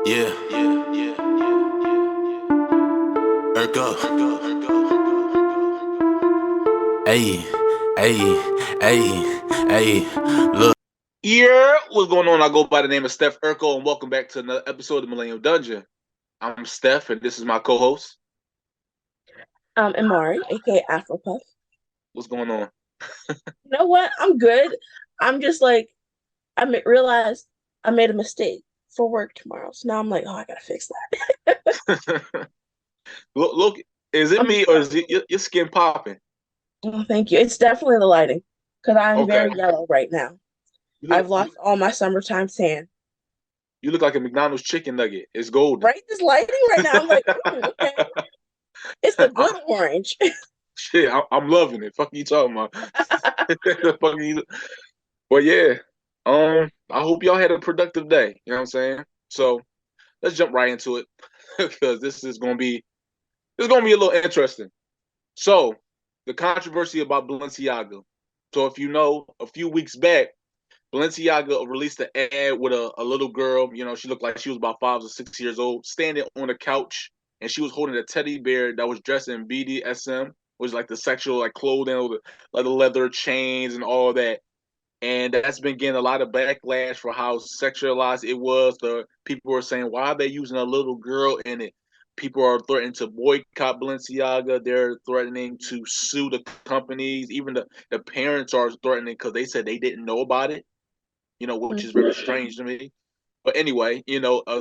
Yeah, yeah, yeah, Urko. Hey, hey, hey, hey. Look. Yeah, what's going on? I go by the name of Steph Urkel, and welcome back to another episode of Millennium Dungeon. I'm Steph, and this is my co-host. Amari, aka Afropuff. What's going on? You know what? I'm good. I'm just like realized I made a mistake for work tomorrow. So now I'm like, oh, I gotta fix that. Look, is it I'm me or is it your skin popping? oh, thank you. It's definitely the lighting because I'm Okay, very yellow right now. you I've look lost all my summertime tan. you look like a McDonald's chicken nugget. It's golden. Right, this lighting right now. I'm like, okay, it's the good I, orange. shit, I'm loving it. Fuck you talking about? Fuck you. But yeah, I hope y'all had a productive day. You know what I'm saying? So let's jump right into it because this is gonna be a little interesting. So, the controversy about Balenciaga. So, if you know, a few weeks back, Balenciaga released an ad with a little girl. You know, she looked like she was about 5 or 6 years old, standing on a couch, and she was holding a teddy bear that was dressed in BDSM, which is like the sexual like clothing, like the leather chains and all that. And that's been getting a lot of backlash for how sexualized it was. The people were saying, why are they using a little girl in it? People are threatening to boycott Balenciaga. They're threatening to sue the companies. Even the parents are threatening because they said they didn't know about it, which is very strange to me. But anyway,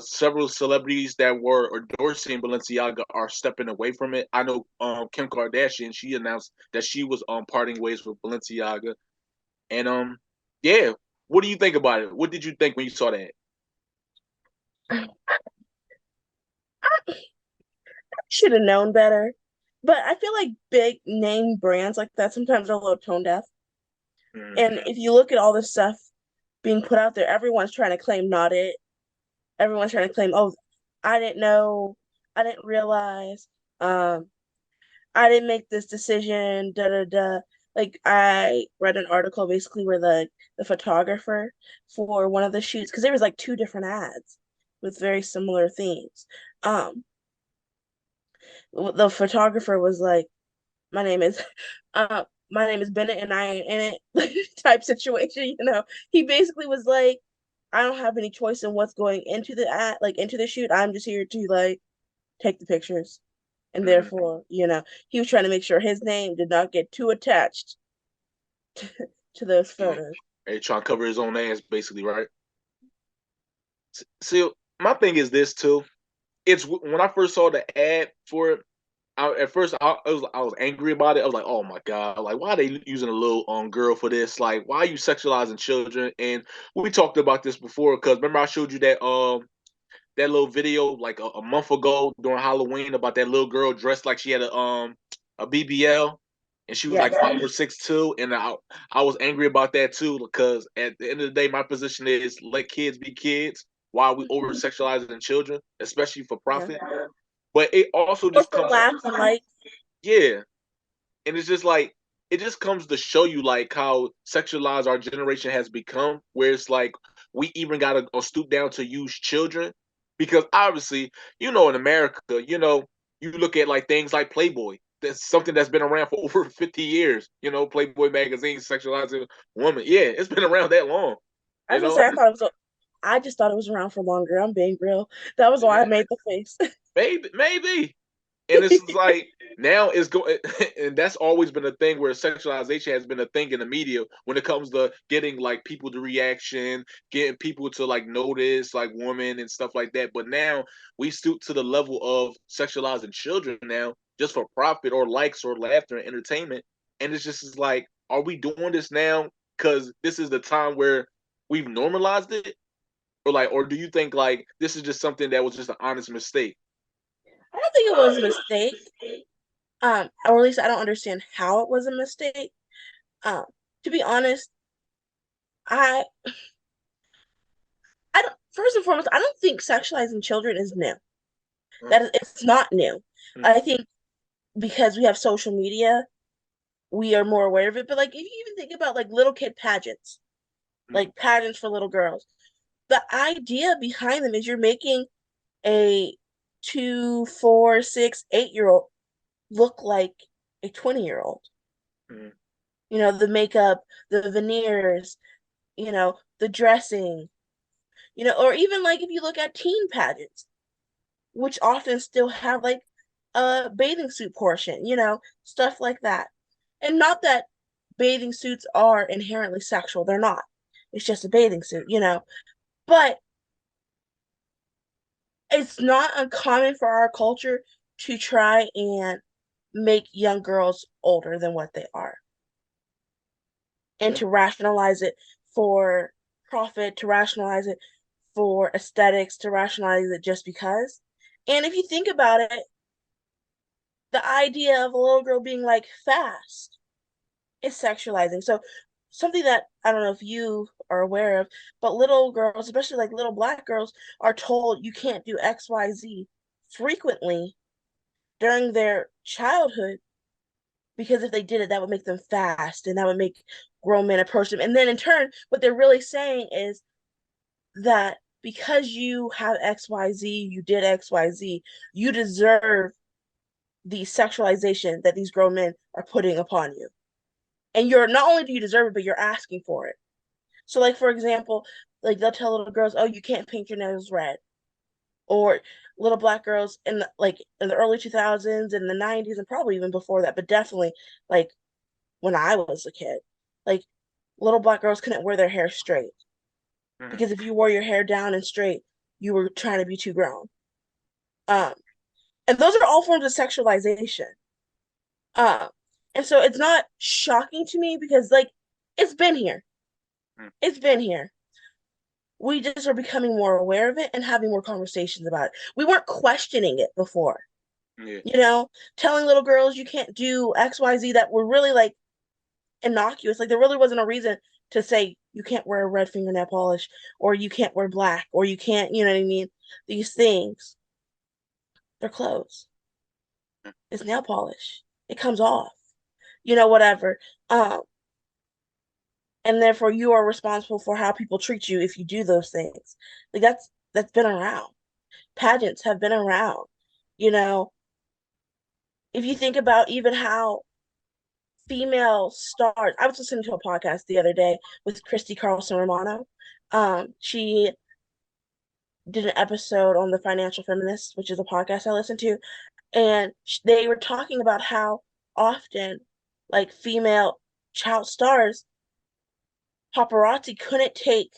several celebrities that were endorsing Balenciaga are stepping away from it. I know Kim Kardashian, she announced that she was parting ways with Balenciaga. And yeah, what do you think about it? What did you think when you saw that? Should have known better. But I feel like big name brands like that sometimes are a little tone deaf. And Mm-hmm. if you look at all this stuff being put out there, everyone's trying to claim not it. Everyone's trying to claim, oh, I didn't know, I didn't realize, um, I didn't make this decision, da da da. Like I read an article basically where the photographer for one of the shoots, because there was like two different ads with very similar themes. Um, the photographer was like, my name is my name is Bennett and I ain't in it type situation. He basically was like, I don't have any choice in what's going into the ad, like into the shoot. I'm just here to like take the pictures. And Mm-hmm. therefore, he was trying to make sure his name did not get too attached to those Yeah. photos. Hey, trying to cover his own ass, basically, right? See, my thing is this too. It's when I first saw the ad for it. At first, I was angry about it. I was like, "Oh my god! Like, why are they using a little girl for this? Like, why are you sexualizing children?" And we talked about this before because remember I showed you that little video like a month ago during Halloween about that little girl dressed like she had a BBL and she was like Yes. 5 or 6 too, and I was angry about that too because at the end of the day, my position is let kids be kids. Why are we over Mhm. sexualizing children, especially for Yeah. profit? But it also Or just for comes, laughs and like, yeah, and it's just like it just comes to show you like how sexualized our generation has become, where it's like we even gotta stoop down to use children because obviously, in America, you look at like things like Playboy. That's something that's been around for over 50 years. Playboy magazine sexualizing women. Yeah, it's been around that long. I You was gonna know, say, I just thought it was around for longer. I'm being real. That was why I yeah, made the face. maybe. And it's like now it's going, and that's always been a thing where sexualization has been a thing in the media when it comes to getting like people to reaction, getting people to like notice like women and stuff like that. But now we stoop to the level of sexualizing children now just for profit or likes or laughter and entertainment. And it's just like, are we doing this now because this is the time where we've normalized it, or like, or do you think like this is just something that was just an honest mistake? I don't think it was a mistake. Or at least I don't understand how it was a mistake. Um, to be honest, I I don't first and foremost, I don't think sexualizing children is new. It's not new. I Mm-hmm. think because we have social media, we are more aware of it. But like if you even think about like little kid pageants, like pageants for little girls, the idea behind them is you're making a 2, 4, 6, 8-year-old look like a 20-year-old. Mm-hmm. You know, the makeup, the veneers, you know, the dressing, you know, or even like if you look at teen pageants, which often still have like a bathing suit portion, you know, stuff like that. And not that bathing suits are inherently sexual, they're not. It's just a bathing suit, you know. But it's not uncommon for our culture to try and make young girls older than what they are and Yeah. to rationalize it for profit, to rationalize it for aesthetics, to rationalize it just because. And if you think about it, the idea of a little girl being like fast is sexualizing. So something that I don't know if you are aware of, but little girls, especially like little black girls, are told you can't do XYZ frequently during their childhood because if they did it, that would make them fast and that would make grown men approach them. And then in turn, what they're really saying is that because you have XYZ, you did XYZ, you deserve the sexualization that these grown men are putting upon you. And you're not only do you deserve it, but you're asking for it. So, like for example, like they'll tell little girls, "Oh, you can't paint your nails red," or little black girls in like in the early 2000s and the 90s and probably even before that, but definitely like when I was a kid, like little black girls couldn't wear their hair straight Mm-hmm. because if you wore your hair down and straight, you were trying to be too grown. Um, and those are all forms of sexualization. Um, and so it's not shocking to me because like it's been here. It's been here. We just are becoming more aware of it and having more conversations about it. We weren't questioning it before. Yeah. You know, telling little girls you can't do XYZ that were really like innocuous. Like there really wasn't a reason to say you can't wear red fingernail polish or you can't wear black or you can't, you know what I mean? These things, they're clothes. It's nail polish. It comes off. You know, whatever. Um, and therefore you are responsible for how people treat you if you do those things. Like that's been around. Pageants have been around. You know, if you think about even how female stars, I was listening to a podcast the other day with Christy Carlson Romano. She did an episode on the Financial Feminist, which is a podcast I listen to, and they were talking about how often, like female child stars, paparazzi couldn't take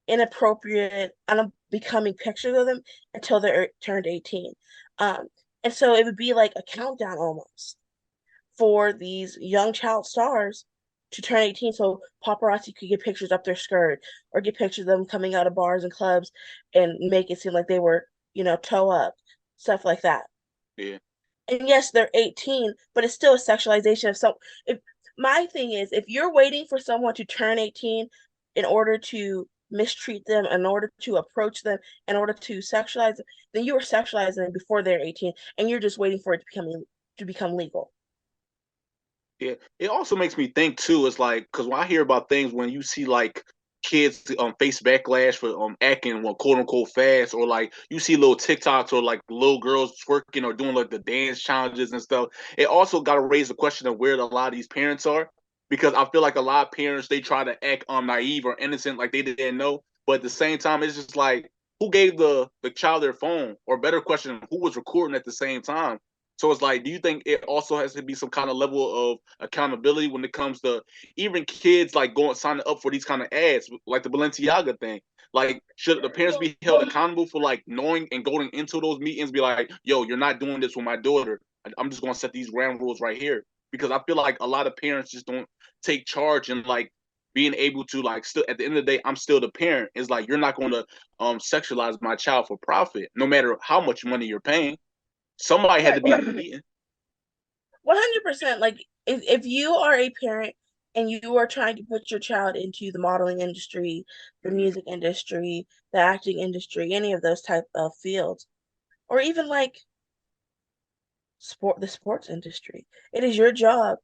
inappropriate, unbecoming pictures of them until they turned 18. Um, and so it would be like a countdown almost for these young child stars to turn 18 so paparazzi could get pictures up their skirt or get pictures of them coming out of bars and clubs and make it seem like they were, you know, toe up, stuff like that. Yeah. And yes, they're 18, but it's still a sexualization of some. If my thing is, if you're waiting for someone to turn 18 in order to mistreat them, in order to approach them, in order to sexualize them, then you are sexualizing them before they're 18, and you're just waiting for it to become legal. Yeah, it also makes me think too. It's like because when I hear about things when you see like kids face backlash for acting well quote unquote fast, or like you see little TikToks or like little girls twerking or doing like the dance challenges and stuff. It also got to raise the question of where a lot of these parents are, because I feel like a lot of parents they try to act naive or innocent like they didn't know, but at the same time it's just like who gave the child their phone, or better question, who was recording at the same time? So it's like, do you think it also has to be some kind of level of accountability when it comes to even kids like going signing up for these kind of ads, like the Balenciaga thing? Like, should the parents be held accountable for like knowing and going into those meetings, be like, "Yo, you're not doing this with my daughter. I'm just gonna set these ground rules right here." Because I feel like a lot of parents just don't take charge and like being able to like still at the end of the day, I'm still the parent. It's like you're not going to sexualize my child for profit, no matter how much money you're paying. Somebody had to Right. be at the meeting. 100%. Like if you are a parent and you are trying to put your child into the modeling industry, the Mm-hmm. music industry, the acting industry, any of those type of fields, or even like the sports industry, it is your job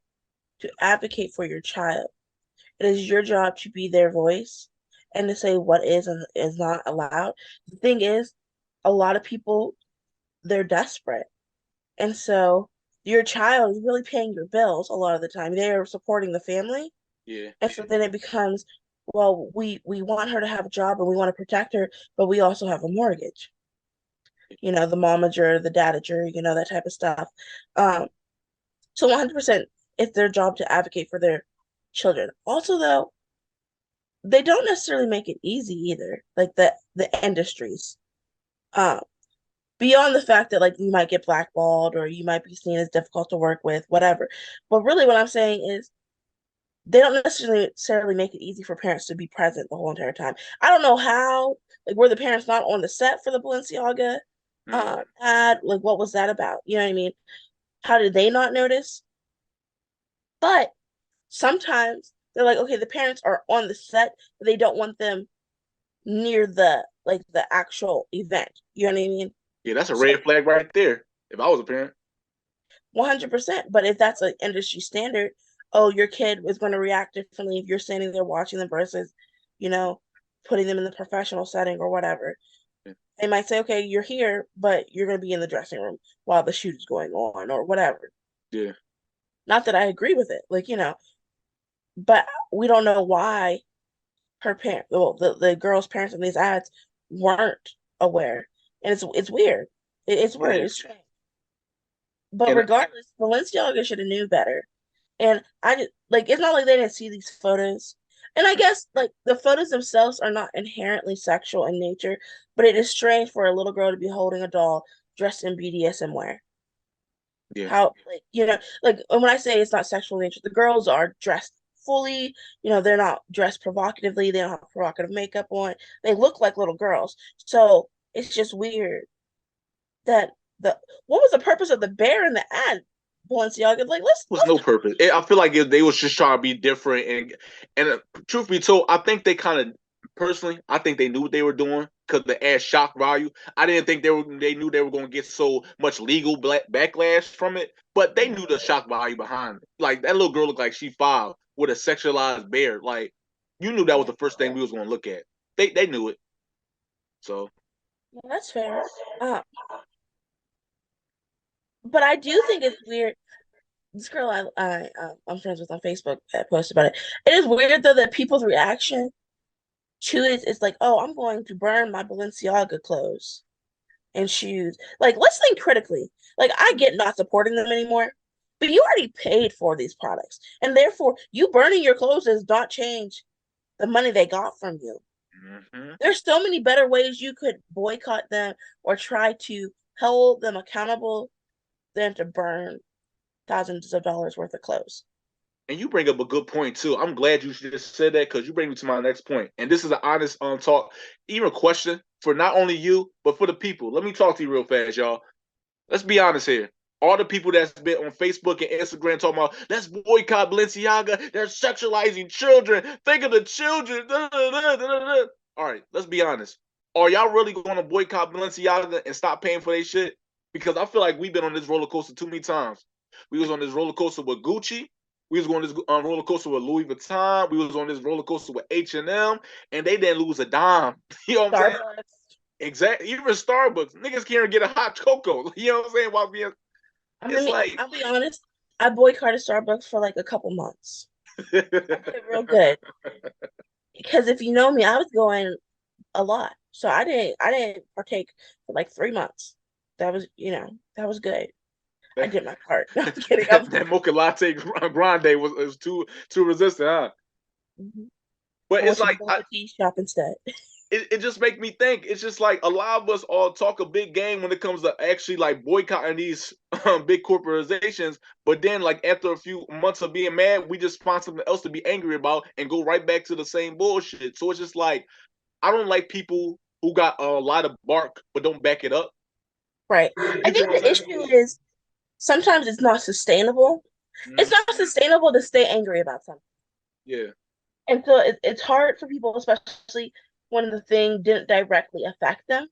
to advocate for your child. It is your job to be their voice and to say what is and is not allowed. The thing is, a lot of people, they're desperate. And so your child is really paying your bills a lot of the time. They are supporting the family. Yeah. And so then it becomes, well, we want her to have a job and we want to protect her, but we also have a mortgage. The momager, the dadager, that type of stuff. Um, so 100% it's their job to advocate for their children. Also, though, they don't necessarily make it easy either, like the industries. Um, Beyond the fact that like you might get blackballed or you might be seen as difficult to work with, whatever. But really what I'm saying is they don't necessarily make it easy for parents to be present the whole entire time. I don't know how, like were the parents not on the set for the Balenciaga Mm. ad? Like what was that about? You know what I mean? How did they not notice? But sometimes they're like, okay, the parents are on the set, but they don't want them near the actual event. You know what I mean? Yeah, that's a So red flag right there. If I was a parent. 100%. But if that's an industry standard, oh, your kid is going to react differently if you're standing there watching them versus, you know, putting them in the professional setting or whatever. Yeah. They might say, okay, you're here, but you're going to be in the dressing room while the shoot is going on or whatever. Yeah. Not that I agree with it, but we don't know why her parent, well, the girl's parents in these ads weren't aware, and it's weird. It's It weird. is. It's strange. But And regardless, Balenciaga should have knew better. And I just like it's not like they didn't see these photos. And I guess like the photos themselves are not inherently sexual in nature, but it is strange for a little girl to be holding a doll dressed in BDSM wear. yeah. How like and when I say it's not sexual in nature, the girls are dressed fully, they're not dressed provocatively, they don't have provocative makeup on. They look like little girls. So it's just weird that the what was the purpose of the bear in the ad, Balenciaga? Like Was no purpose. I feel like they was just trying to be different, and truth be told, I think they kind of personally, I think they knew what they were doing because the ad shock value. I didn't think they knew they were going to get so much legal backlash from it, but they knew the shock value behind it. Like that little girl looked like she 5 with a sexualized bear. Like you knew that was yeah, the first thing we was going to look at. They knew it. So that's fair. Uh, but I do think it's weird. This girl I'm friends with on Facebook that posted about it. It is weird though that people's reaction to it is like, oh, I'm going to burn my Balenciaga clothes and shoes. Like, let's think critically. Like, I get not supporting them anymore, but you already paid for these products, and therefore, you burning your clothes does not change the money they got from you. mm-hmm. There's so many better ways you could boycott them or try to hold them accountable than to burn thousands of dollars worth of clothes. And you bring up a good point too. I'm glad you just said that because you bring me to my next point. And this is an honest talk, even question for not only you but for the people. Let me talk to you real fast, y'all. Let's be honest here. All the people that's been on Facebook and Instagram talking about let's boycott Balenciaga. They're sexualizing children. Think of the children. Da, da, da, da, da. All right, let's be honest. Are y'all really going to boycott Balenciaga and stop paying for their shit? Because I feel like we've been on this roller coaster too many times. We was on this roller coaster with Gucci. We was going this roller coaster with Louis Vuitton. We was on this roller coaster with H&M, and they didn't lose a dime. You know what I'm saying? Starbucks. Exactly. Even Starbucks, niggas can't get a hot cocoa. You know what I'm saying? While being, I it's mean, like, I'll be honest. I boycotted Starbucks for like a couple months. I did it real good because if you know me, I was going a lot, so I didn't partake for like 3 months. That was that was good. I that, did my part. No, I'm kidding. I was, that mocha latte grande was too resistant, huh? I But it's went to the like Bon Appetit shop instead. it just make me think. It's just like a lot of us all talk a big game when it comes to actually like boycotting these big corporations, but then like after a few months of being mad, we just find something else to be angry about and go right back to the same bullshit. So it's just like I don't like people who got a lot of bark but don't back it up. Right. I You feel think what I'm the saying? issue is sometimes it's not sustainable. It's Mm-hmm. not sustainable to stay angry about something. Yeah. And so it's hard for people, especially when the thing didn't directly affect them,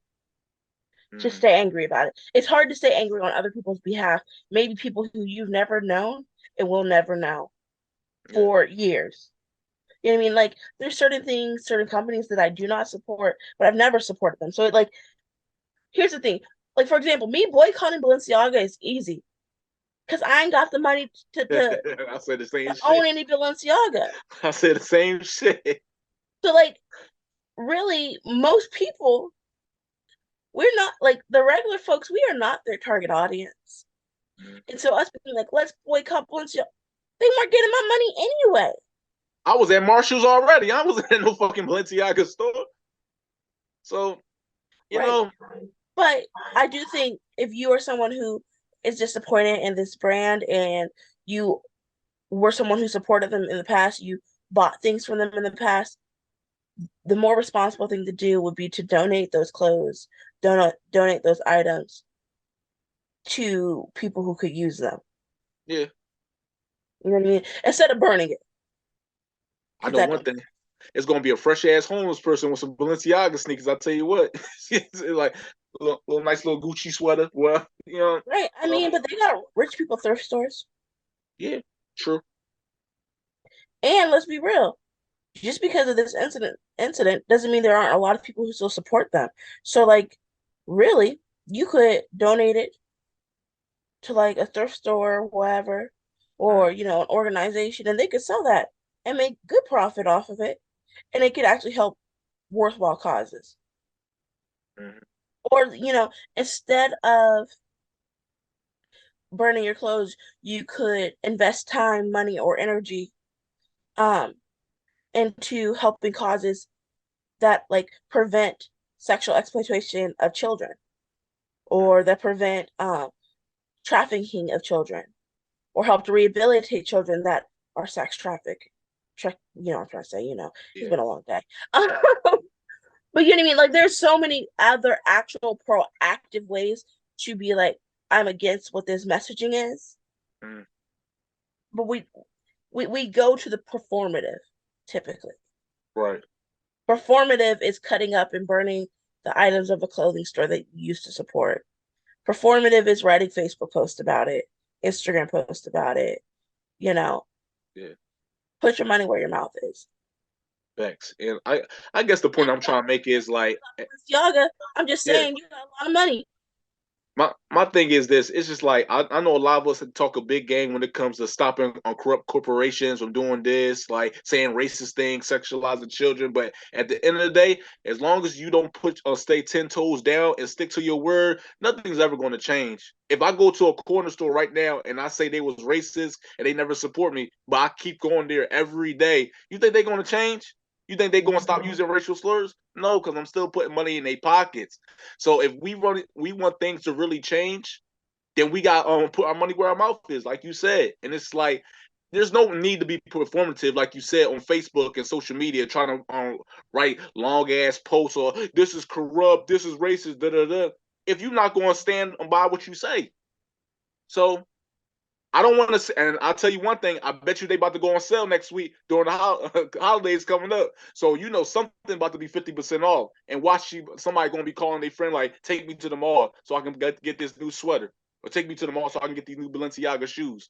to Mm-hmm. stay angry about it. It's hard to stay angry on other people's behalf, maybe people who you've never known and will never know Yeah. for years. You know what I mean? Like there's certain things, certain companies that I do not support, but I've never supported them. So it like here's the thing. Like, for example, me boycotting Balenciaga is easy because I ain't got the money to I said the same own shit. any Balenciaga. I said the same shit. So, like, really, most people, we're not like the regular folks, we are not their target audience. And so, us being like, let's boycott Balenciaga, they weren't getting my money anyway. I was at Marshall's already. I wasn't in no fucking Balenciaga store. So, you Right. know. But I do think if you are someone who is disappointed in this brand and you were someone who supported them in the past, you bought things from them in the past, the more responsible thing to do would be to donate those clothes, donate those items to people who could use them. Yeah. You know what I mean? Instead of burning it. I know one thing. It's gonna be a fresh ass homeless person with some Balenciaga sneakers. I tell you what, it's like a little nice little Gucci sweater. Well, you know, right? I mean, but they got rich people thrift stores. Yeah, true. And let's be real, just because of this incident doesn't mean there aren't a lot of people who still support them. So, like, really, you could donate it to like a thrift store or whatever, or an organization, and they could sell that and make good profit off of it, and it could actually help worthwhile causes. Mm-hmm. Or instead of burning your clothes, you could invest time, money, or energy um into helping causes that like prevent sexual exploitation of children or that prevent trafficking of children or help to rehabilitate children that are sex trafficked. I'm trying to say, it's been a long day. But you know what I mean? Like, there's so many other actual proactive ways to be like, I'm against what this messaging is. Mm. But we go to the performative typically. Right. Performative is cutting up and burning the items of a clothing store that you used to support. Performative is writing Facebook posts about it, Instagram posts about it. Yeah. Put your money where your mouth is. Thanks. And I guess the point I'm trying to make is like Balenciaga, I'm just saying you got a lot of money. My thing is this. It's just like I know a lot of us talk a big game when it comes to stopping on corrupt corporations from doing this, like saying racist things, sexualizing children. But at the end of the day, as long as you don't stay 10 toes down and stick to your word, nothing's ever going to change. If I go to a corner store right now and I say they was racist and they never support me, but I keep going there every day, you think they're going to change? You think they're going to stop using racial slurs? No, because I'm still putting money in their pockets. So if we want things to really change, then we got put our money where our mouth is, like you said. And it's like there's no need to be performative, like you said, on Facebook and social media, trying to write long ass posts or this is corrupt, this is racist, da da da. If you're not going to stand by what you say, so I don't want to. And I'll tell you one thing. I bet you they about to go on sale next week during the holidays coming up. So something about to be 50% off. And watch somebody gonna be calling their friend like, take me to the mall so I can get this new sweater, or take me to the mall so I can get these new Balenciaga shoes.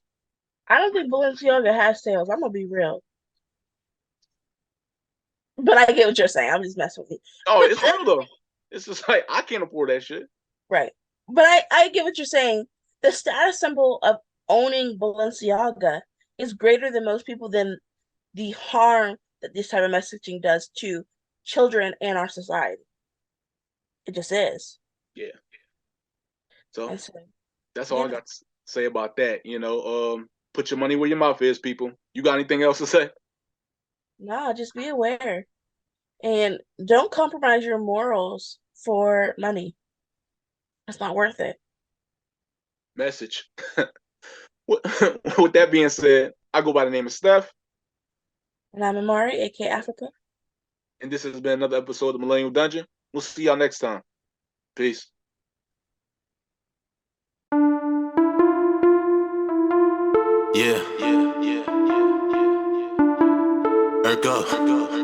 I don't think Balenciaga has sales. I'm gonna be real. But I get what you're saying. I'm just messing with you. Oh, it's real though. It's just like I can't afford that shit. Right. But I get what you're saying. The status symbol of owning Balenciaga is greater than most people than the harm that this type of messaging does to children and our society. It just is. Yeah. So So, that's all I got to say about that. Put your money where your mouth is, people. You got anything else to say? No, just be aware. And don't compromise your morals for money. It's not worth it. Message. With that being said, I go by the name of Steph. And I'm Amari, aka Africa. And this has been another episode of Millennial Dungeon. We'll see y'all next time. Peace. Yeah. Ergo.